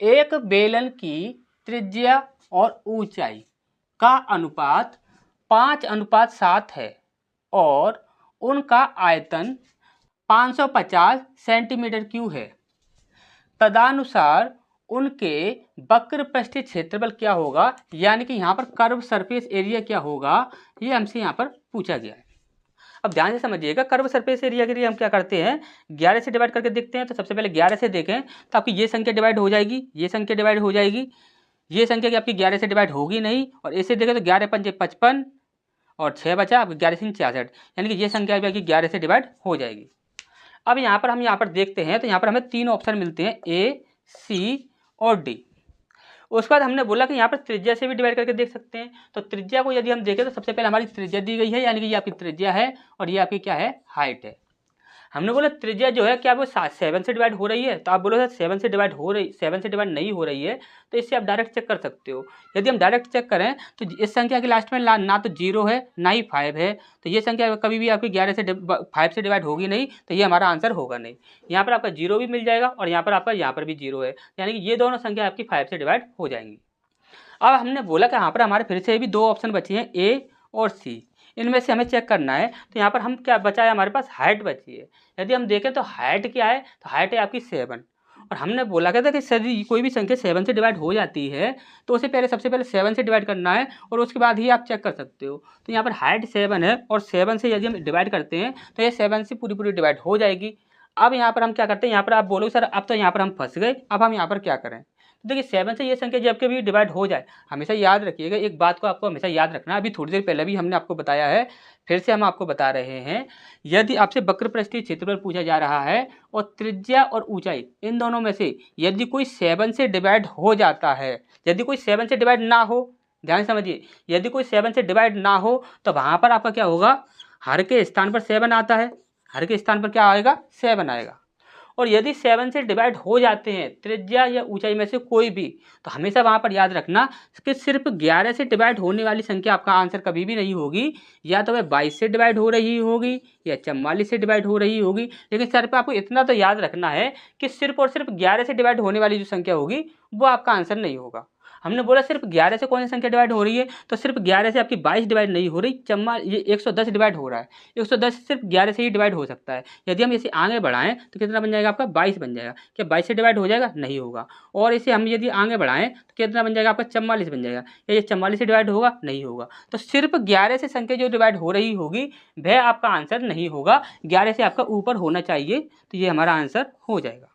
एक बेलन की त्रिज्या और ऊंचाई का अनुपात 5:7 है और उनका आयतन 550 सेंटीमीटर क्यूब है। तदनुसार उनके वक्र पृष्ठीय क्षेत्रफल क्या होगा, यानी कि यहाँ पर कर्व सरफेस एरिया क्या होगा, ये हमसे यहाँ पर पूछा गया है। अब ध्यान से समझिएगा, कर्व सरफेस एरिया के लिए हम क्या करते हैं, 11 से डिवाइड करके देखते हैं। तो सबसे पहले 11 से देखें तो आपकी ये संख्या डिवाइड हो जाएगी, ये संख्या डिवाइड हो जाएगी, ये संख्या की आपकी 11 से डिवाइड होगी नहीं। और ऐसे देखें तो 11 पंजे 55 और 6 बचा आपकी 11 से 66, यानी कि ये संख्या भी आपकी 11 से डिवाइड हो जाएगी। अब यहाँ पर हम यहाँ पर देखते हैं तो यहाँ पर हमें 3 ऑप्शन मिलते हैं, ए, सी और डी। उसके बाद हमने बोला कि यहाँ पर त्रिज्या से भी डिवाइड करके देख सकते हैं। तो त्रिज्या को यदि हम देखें तो सबसे पहले हमारी त्रिज्या दी गई है, यानी कि ये आपकी त्रिज्या है और ये आपकी क्या है, हाइट है। हमने बोला त्रिज्या जो है क्या वो 7 से डिवाइड हो रही है, तो आप बोलो सर 7 से डिवाइड हो रही, 7 से डिवाइड नहीं हो रही है, तो इससे आप डायरेक्ट चेक कर सकते हो। यदि हम डायरेक्ट चेक करें तो इस संख्या के लास्ट में ना तो 0 है ना ही 5 है, तो ये संख्या कभी भी आपकी 5 से डिवाइड होगी नहीं, तो ये हमारा आंसर होगा नहीं। यहाँ पर आपका 0 भी मिल जाएगा और यहाँ पर आपका यहाँ पर भी 0 है, यानी कि ये दोनों संख्या आपकी 5 से डिवाइड हो जाएंगी। अब हमने बोला कि यहाँ पर हमारे फिर से भी 2 ऑप्शन बची हैं, ए और सी। इनमें से हमें चेक करना है। तो यहाँ पर हम क्या बचा है, हमारे पास हाइट बची है। यदि हम देखें तो हाइट क्या है, तो हाइट है आपकी 7। और हमने बोला क्या था कि यदि कोई भी संख्या 7 से डिवाइड हो जाती है तो उसे सबसे पहले 7 से डिवाइड करना है और उसके बाद ही आप चेक कर सकते हो। तो यहाँ पर हाइट 7 है और 7 से यदि हम डिवाइड करते हैं तो ये 7 से पूरी डिवाइड हो जाएगी। अब यहाँ पर हम क्या करते हैं, यहाँ पर आप बोलोगे सर अब तो यहाँ पर हम फंस गए, अब हम यहाँ पर क्या करें। तो देखिए 7 से ये संख्या जब कभी डिवाइड हो जाए, हमेशा याद रखिएगा एक बात को, आपको हमेशा याद रखना। अभी थोड़ी देर पहले भी हमने आपको बताया है, फिर से हम आपको बता रहे हैं। यदि आपसे वक्र पृष्ठीय क्षेत्रफल पूछा जा रहा है और त्रिज्या और ऊंचाई इन दोनों में से यदि कोई 7 से डिवाइड हो जाता है, यदि कोई 7 से डिवाइड ना हो, ध्यान समझिए, यदि कोई 7 से डिवाइड ना हो तो वहाँ पर आपका क्या होगा, हर के स्थान पर 7 आता है, हर के स्थान पर क्या आएगा, 7 आएगा। और यदि 7 से डिवाइड हो जाते हैं त्रिज्या या ऊंचाई में से कोई भी, तो हमेशा वहाँ पर याद रखना कि सिर्फ 11 से डिवाइड होने वाली संख्या आपका आंसर कभी भी नहीं होगी। या तो वह 22 से डिवाइड हो रही होगी या 44 से डिवाइड हो रही होगी, लेकिन सर पे आपको इतना तो याद रखना है कि सिर्फ और सिर्फ 11 से डिवाइड होने वाली जो संख्या होगी वो आपका आंसर नहीं होगा। हमने बोला सिर्फ 11 से कौन सी संख्या डिवाइड हो रही है, तो सिर्फ 11 से आपकी 22 डिवाइड नहीं हो रही, ये 110 डिवाइड हो रहा है। 110 सिर्फ 11 से ही डिवाइड हो सकता है। यदि हम इसे आगे बढ़ाएं तो कितना बन जाएगा आपका, 22 बन जाएगा। क्या 22 से डिवाइड हो जाएगा, नहीं होगा। और इसे हम यदि आगे बढ़ाएं तो कितना बन जाएगा आपका, 44 बन जाएगा। क्या ये 44 से डिवाइड होगा, नहीं होगा। तो सिर्फ 11 से संख्या जो डिवाइड हो रही होगी वह आपका आंसर नहीं होगा, 11 से आपका ऊपर होना चाहिए, तो ये हमारा आंसर हो जाएगा।